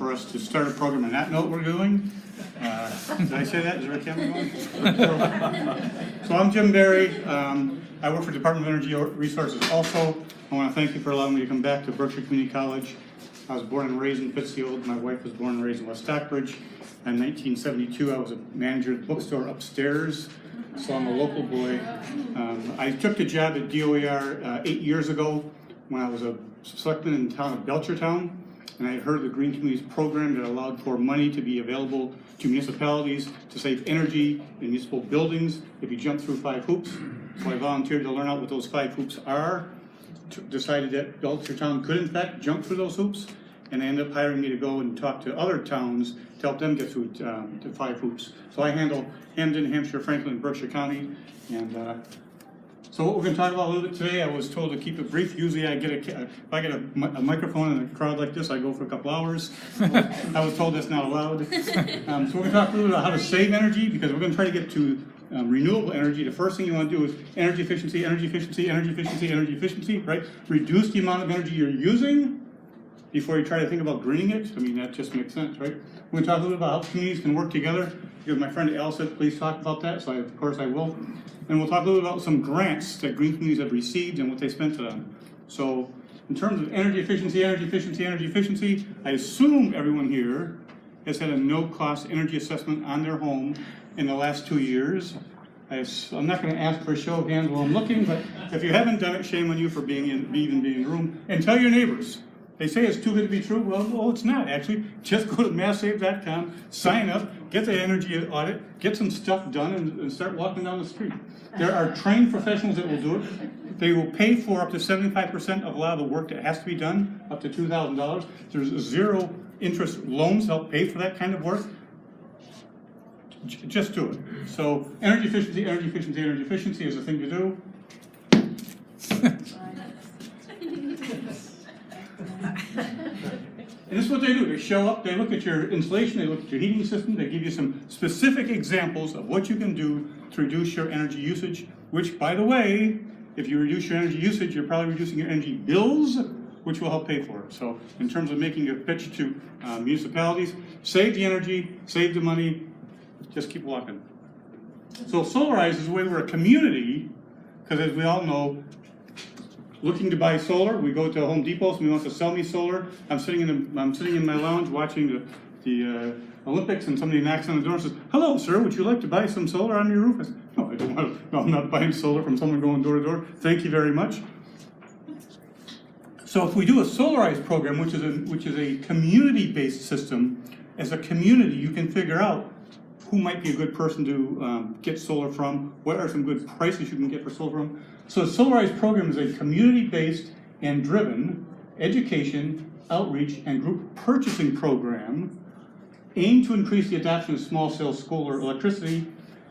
for us to start a program and not know what we're doing. Did I say that? Is there a camera going? So I'm Jim Barry. I work for Department of Energy Resources also. I want to thank you for allowing me to come back to Berkshire Community College. I was born and raised in Pittsfield. My wife was born and raised in West Stockbridge. In 1972, I was a manager at the bookstore upstairs, so I'm a local boy. I took the job at DOER 8 years ago when I was a selectman in the town of Belchertown, and I had heard of the Green Communities program that allowed for money to be available to municipalities to save energy in municipal buildings if you jump through 5 hoops. So I volunteered to learn out what those 5 hoops are, decided that Belchertown could in fact jump through those hoops, and they ended up hiring me to go and talk to other towns to help them get through the 5 hoops. So I handle Hamden, Hampshire, Franklin, and Berkshire County. And so what we're going to talk about a little bit today, I was told to keep it brief. Usually I get if I get a microphone in a crowd like this, I go for a couple hours. I was told that's not allowed. So we're going to talk a little bit about how to save energy, because we're going to try to get to renewable energy. The first thing you want to do is energy efficiency, energy efficiency, energy efficiency, energy efficiency, right? Reduce the amount of energy you're using before you try to think about greening it. I mean, that just makes sense, right? We're going to talk a little bit about how communities can work together, because my friend Al said please talk about that, so of course I will. And we'll talk a little bit about some grants that green communities have received and what they spent it on. So in terms of energy efficiency, energy efficiency, energy efficiency, I assume everyone here has had a no-cost energy assessment on their home in the last 2 years. I'm not going to ask for a show of hands while I'm looking, but if you haven't done it, shame on you for even being in the room. And tell your neighbors. They say it's too good to be true. Well, it's not actually. Just go to masssave.com, sign up, get the energy audit, get some stuff done, and start walking down the street. There are trained professionals that will do it. They will pay for up to 75% of a lot of the work that has to be done, up to $2,000. There's 0 interest loans to help pay for that kind of work. Just do it. So energy efficiency, energy efficiency, energy efficiency is the thing to do. And this is what they do. They show up, they look at your installation, they look at your heating system, they give you some specific examples of what you can do to reduce your energy usage, which, by the way, if you reduce your energy usage, you're probably reducing your energy bills, which will help pay for it. So in terms of making a pitch to municipalities, save the energy, save the money, just keep walking. So Solarize is a way we're a community, because as we all know, looking to buy solar, we go to Home Depot, somebody wants to sell me solar. I'm sitting in my lounge watching the Olympics, and somebody knocks on the door and says, "Hello, sir, would you like to buy some solar on your roof?" I said, "No, I don't want to. No, I'm not buying solar from someone going door to door. Thank you very much." So if we do a Solarize program, which is a community-based system, as a community, you can figure out who might be a good person to get solar from, what are some good prices you can get for solar from. So the Solarize program is a community-based and driven education, outreach, and group purchasing program aimed to increase the adoption of small-scale solar electricity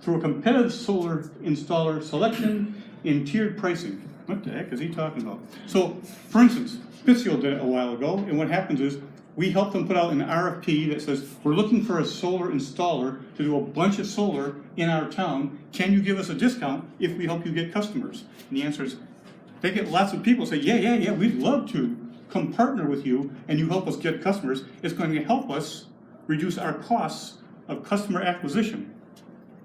through a competitive solar installer selection and tiered pricing. What the heck is he talking about? So, for instance, Pittsfield did it a while ago, and what happens is we help them put out an RFP that says, we're looking for a solar installer to do a bunch of solar in our town. Can you give us a discount if we help you get customers? And the answer is, they get lots of people say, yeah, we'd love to come partner with you and you help us get customers. It's going to help us reduce our costs of customer acquisition.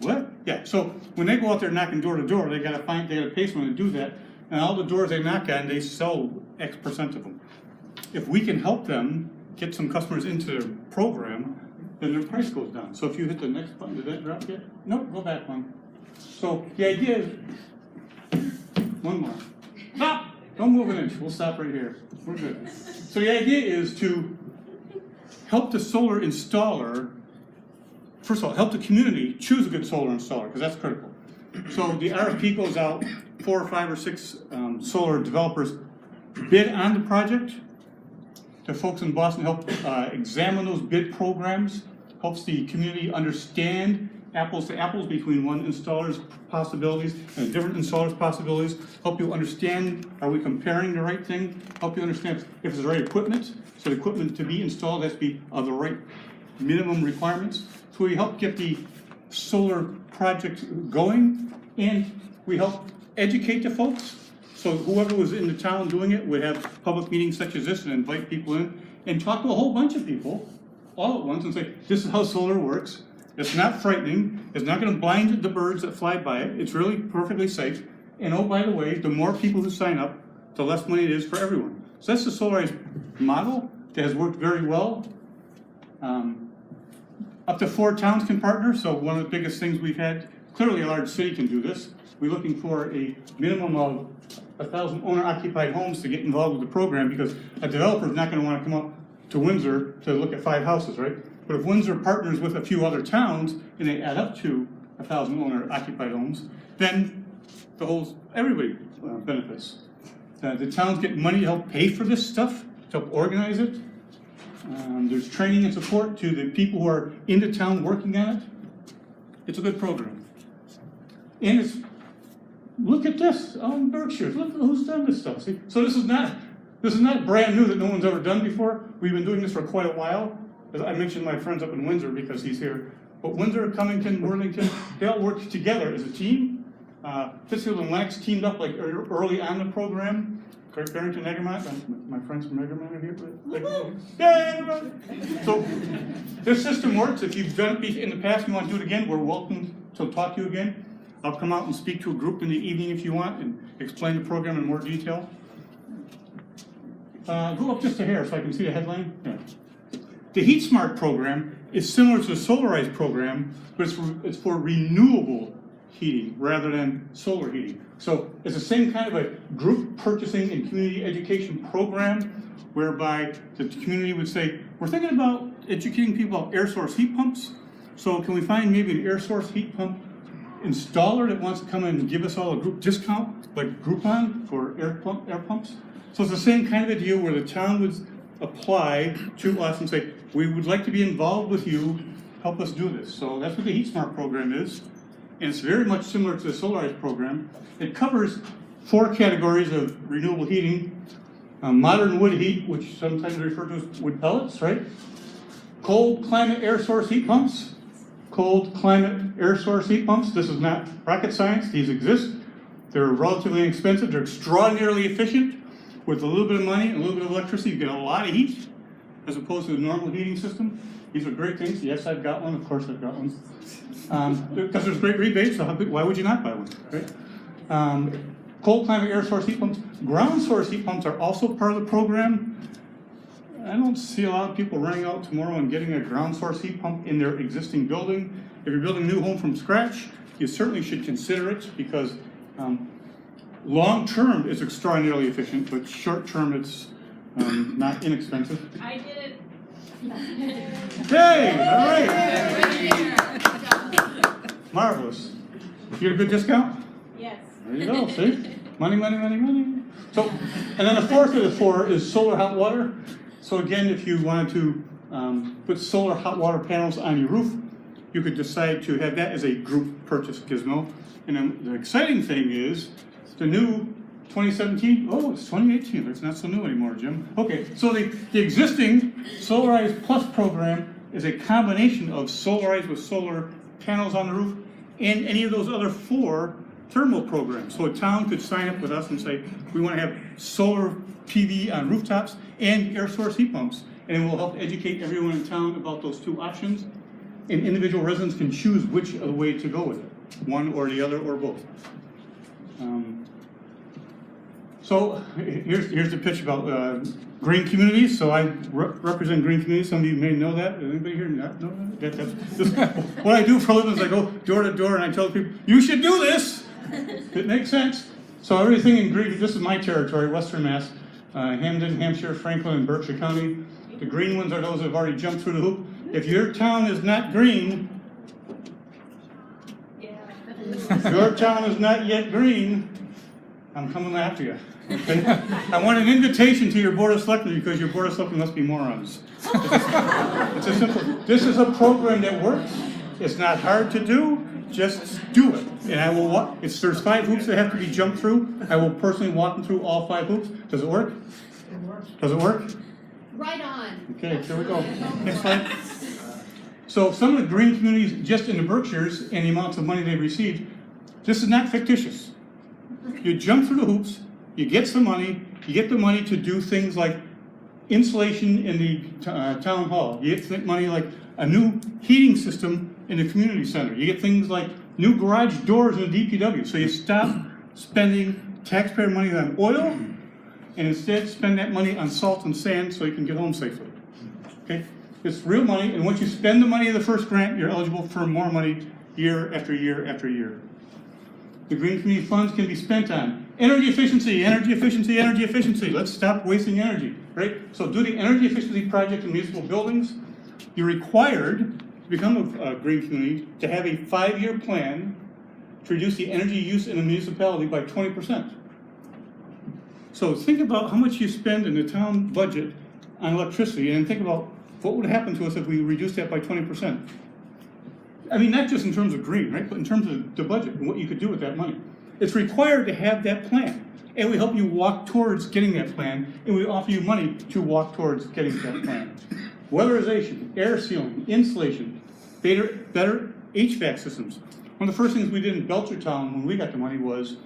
What? Yeah, so when they go out there knocking door to door, they got to pay someone to do that. And all the doors they knock on, they sell X% of them. If we can help them get some customers into their program, then their price goes down. So if you hit the next button, did that drop yet? Nope, go back one. So the idea is, one more. Stop! Don't move an inch, we'll stop right here. We're good. So the idea is to help the solar installer, first of all, help the community choose a good solar installer, because that's critical. So the RFP goes out, 4 or 5 or 6 solar developers bid on the project. The folks in Boston help examine those bid programs, helps the community understand apples to apples between one installer's possibilities and a different installer's possibilities, help you understand, are we comparing the right thing, help you understand if it's the right equipment, so the equipment to be installed has to be of the right minimum requirements. So we help get the solar project going, and we help educate the folks. So whoever was in the town doing it would have public meetings such as this and invite people in and talk to a whole bunch of people all at once and say, this is how solar works. It's not frightening. It's not going to blind the birds that fly by it. It's really perfectly safe. And oh, by the way, the more people who sign up, the less money it is for everyone. So that's the solarized model that has worked very well. Up to 4 towns can partner. So one of the biggest things we've had, clearly a large city can do this. We're looking for a minimum of 1,000 owner-occupied homes to get involved with the program, because a developer is not going to want to come up to Windsor to look at 5 houses, right? But if Windsor partners with a few other towns and they add up to 1,000 owner-occupied homes, then everybody benefits. The towns get money to help pay for this stuff, to help organize it. There's training and support to the people who are in the town working on it. It's a good program. And it's, look at this, in Berkshire, look who's done this stuff. See? So this is not brand new that no one's ever done before. We've been doing this for quite a while. As I mentioned my friends up in Windsor because he's here. But Windsor, Cummington, Worthington, they all work together as a team. Pittsfield and Lennox teamed up like early on the program. Craig Barrington, Egremont, my friends from Egremont are here. Yay, everybody! So this system works. If you've done it in the past and you want to do it again, we're welcome to talk to you again. I'll come out and speak to a group in the evening if you want and explain the program in more detail. Go up just a hair so I can see the headline. Yeah. The Heat Smart program is similar to the Solarized program, but it's for renewable heating rather than solar heating. So it's the same kind of a group purchasing and community education program whereby the community would say, we're thinking about educating people about air source heat pumps. So can we find maybe an air source heat pump installer that wants to come in and give us all a group discount, like Groupon for air pumps? So it's the same kind of a deal where the town would apply to us and say, we would like to be involved with you, help us do this. So that's what the Heat Smart program is. And it's very much similar to the Solarized program. It covers 4 categories of renewable heating. Modern wood heat, which sometimes referred to as wood pellets, right? Cold climate air source heat pumps. Cold climate air source heat pumps. This is not rocket science. These exist. They're relatively inexpensive. They're extraordinarily efficient. With a little bit of money and a little bit of electricity, you get a lot of heat, as opposed to the normal heating system. These are great things. Yes, I've got one. Of course, I've got one. Because there's great rebates, so why would you not buy one, right? Cold climate air source heat pumps. Ground source heat pumps are also part of the program. I don't see a lot of people running out tomorrow and getting a ground source heat pump in their existing building. If you're building a new home from scratch, you certainly should consider it because long term it's extraordinarily efficient, but short term it's not inexpensive. I did it. Hey, all right. Marvelous. You get a good discount? Yes. There you go, see? Money, money, money, money. So, and then the fourth of the 4 is solar hot water. So again, if you wanted to put solar hot water panels on your roof, you could decide to have that as a group purchase gizmo. And then the exciting thing is the new 2017, it's 2018, it's not so new anymore, Jim. Okay, so the existing Solarized Plus program is a combination of Solarized with solar panels on the roof and any of those other 4 thermal programs. So a town could sign up with us and say, we want to have solar PV on rooftops and air source heat pumps. And it will help educate everyone in town about those 2 options. And individual residents can choose which way to go with it, one or the other or both. So here's the pitch about green communities. So I represent green communities. Some of you may know that. Does anybody here not know that? What I do for a living is I go door to door and I tell people, you should do this. It makes sense. So everything in green, this is my territory, Western Mass, Hamden, Hampshire, Franklin, and Berkshire County. The green ones are those that have already jumped through the hoop. If your town is not green, if your town is not yet green, I'm coming after you. Okay? I want an invitation to your Board of Selectmen because your Board of Selectmen must be morons. It's a simple. This is a program that works. It's not hard to do. Just do it. And I will walk. There's 5 hoops that have to be jumped through. I will personally walk them through all 5 hoops. Does it work? It works. Does it work? Right on. Okay, here we go. Next slide. So some of the green communities just in the Berkshires and the amounts of money they've received, this is not fictitious. You jump through the hoops, you get some money, you get the money to do things like insulation in the town hall. You get money like a new heating system in the community center. You get things like new garage doors in the DPW. So you stop spending taxpayer money on oil and instead spend that money on salt and sand so you can get home safely. Okay? It's real money, and once you spend the money of the first grant, you're eligible for more money year after year after year. The green community funds can be spent on energy efficiency, energy efficiency, energy efficiency. Let's stop wasting energy, right? So do the energy efficiency project in municipal buildings. You're required to become a green community to have a 5-year plan to reduce the energy use in a municipality by 20%. So think about how much you spend in the town budget on electricity, and think about what would happen to us if we reduced that by 20%. I mean, not just in terms of green, right, but in terms of the budget and what you could do with that money. It's required to have that plan, and we help you walk towards getting that plan, and we offer you money to walk towards getting that plan. Weatherization, air sealing, insulation, better HVAC systems. One of the first things we did in Belchertown when we got the money was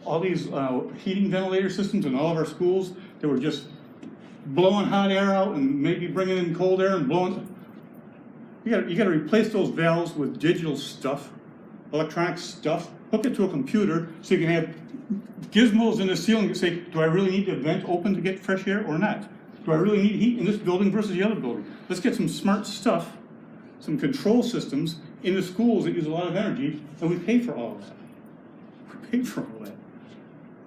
all these heating ventilator systems in all of our schools that were just blowing hot air out and maybe bringing in cold air and blowing. You got to replace those valves with digital stuff, electronic stuff. Hook it to a computer so you can have gizmos in the ceiling that say, do I really need the vent open to get fresh air or not? Do I really need heat in this building versus the other building? Let's get some smart stuff, some control systems in the schools that use a lot of energy, and we pay for all of that. We pay for all that.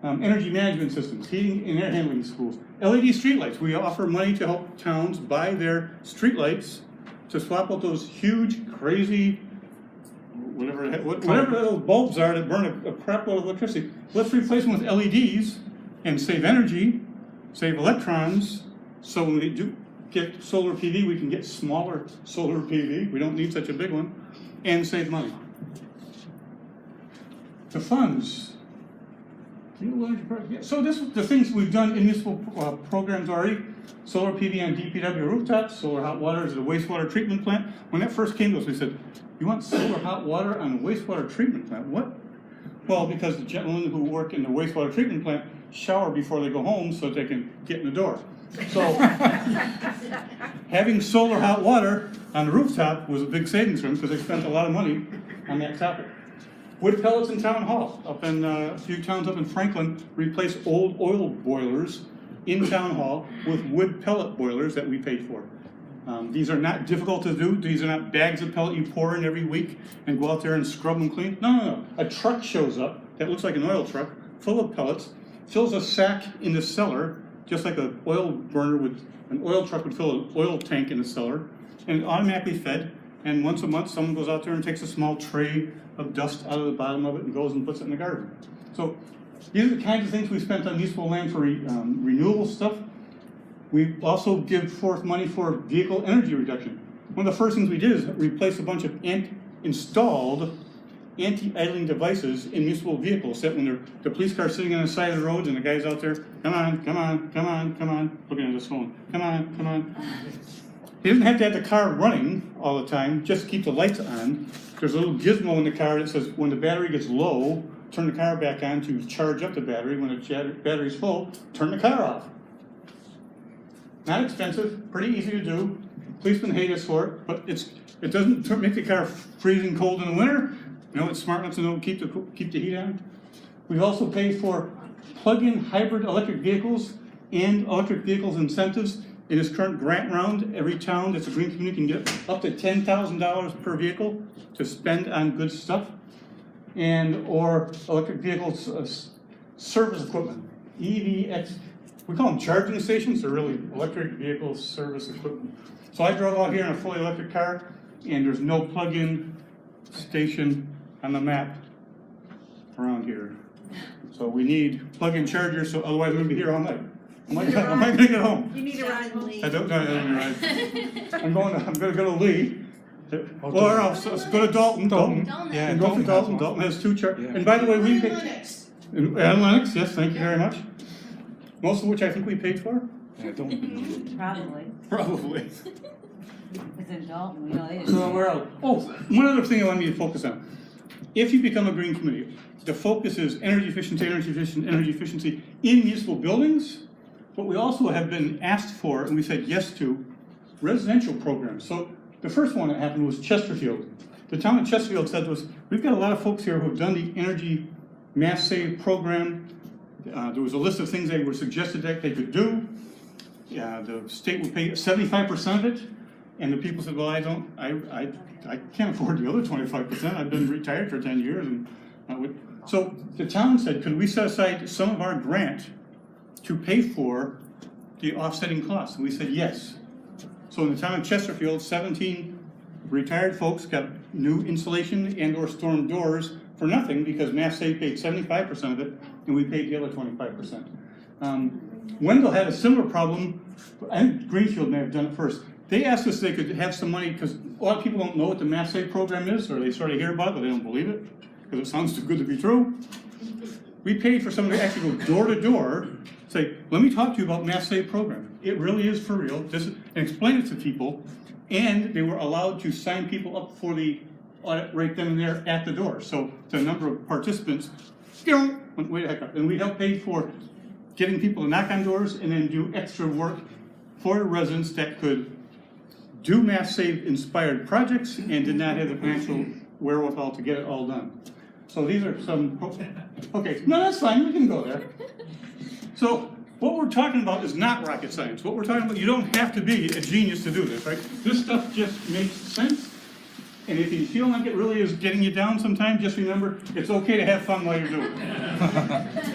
Energy management systems, heating and air handling in schools. LED streetlights. We offer money to help towns buy their streetlights to swap out those huge, crazy, whatever those bulbs are that burn a crap load of electricity. Let's replace them with LEDs and save energy, save electrons. So when we do get solar PV, we can get smaller solar PV. We don't need such a big one, and save money. The funds. So this is the things we've done in municipal programs already. Solar PV on DPW rooftops, solar hot water is a wastewater treatment plant. When that first came to us, we said, you want solar hot water on a wastewater treatment plant? What? Well, because the gentlemen who work in the wastewater treatment plant shower before they go home so that they can get in the door. So having solar hot water on the rooftop was a big savings for them because they spent a lot of money on that topic. Wood pellets in town hall. Up in a few towns up in Franklin, replace old oil boilers in town hall with wood pellet boilers that we paid for. These are not difficult to do. These are not bags of pellet you pour in every week and go out there and scrub them clean. No. A truck shows up that looks like an oil truck full of pellets, fills a sack in the cellar, just like an oil burner with an oil truck would fill an oil tank in the cellar, and automatically fed. And once a month, someone goes out there and takes a small tray of dust out of the bottom of it and goes and puts it in the garden. So these are the kinds of things we spent on municipal land for renewable stuff. We also give forth money for vehicle energy reduction. One of the first things we did is replace a bunch of installed anti-idling devices in municipal vehicles that when the police car's sitting on the side of the roads and the guy's out there, come on, looking at his phone, come on. He doesn't have to have the car running all the time, just keep the lights on. There's a little gizmo in the car that says when the battery gets low, turn the car back on to charge up the battery. When the battery's full, turn the car off. Not expensive, pretty easy to do. Policemen hate us for it, but it doesn't make the car freezing cold in the winter. You know, it's smart enough to know keep the heat on. We've also paid for plug-in hybrid electric vehicles and electric vehicles incentives. In this current grant round, every town that's a green community can get up to $10,000 per vehicle to spend on good stuff, or electric vehicles service equipment, EVX. We call them charging stations. They're really electric vehicle service equipment. So I drove out here in a fully electric car, and there's no plug-in station on the map around here. So we need plug-in chargers, so otherwise we're gonna be here all night. Am I gonna get home? You need a ride home. I don't know. I'm gonna go to Lee. Or else, let's go to Dalton. Yeah, And go for Dalton. Dalton has 2 chargers. And by the way, we paid. And Lennox, yes, thank you very much. Most of which I think we paid for. Probably. Probably. It's in Dalton, you know, they So where else? Oh, one other thing I want you to focus on. If you become a green community, the focus is energy efficiency in municipal buildings, but we also have been asked for, and we said yes to, residential programs. So the first one that happened was Chesterfield. The town of Chesterfield said to us, we've got a lot of folks here who have done the energy mass save program. There was a list of things they were suggested that they could do. The state would pay 75% of it, and the people said, well, I can't afford the other 25%. I've been retired for 10 years, and so the town said, could we set aside some of our grant to pay for the offsetting costs? And we said yes. So in the town of Chesterfield, 17 retired folks got new insulation and/or storm doors for nothing because Mass Save paid 75% of it, and we paid the other 25%. Wendell had a similar problem, and Greenfield may have done it first. They asked us if they could have some money, because a lot of people don't know what the Mass Save program is, or they sort of hear about it, but they don't believe it, because it sounds too good to be true. We paid for somebody to actually go door to door, say, let me talk to you about Mass Save program. It really is for real, and explain it to people, and they were allowed to sign people up for the audit right then and there at the door. So the number of participants, went way the heck up. And we helped pay for getting people to knock on doors and then do extra work for residents that could do Mass Save inspired projects and did not have the financial wherewithal to get it all done. So these are some, okay, no, that's fine, we can go there. So what we're talking about is not rocket science. What we're talking about, you don't have to be a genius to do this, right? This stuff just makes sense. And if you feel like it really is getting you down sometimes, just remember, it's okay to have fun while you're doing it.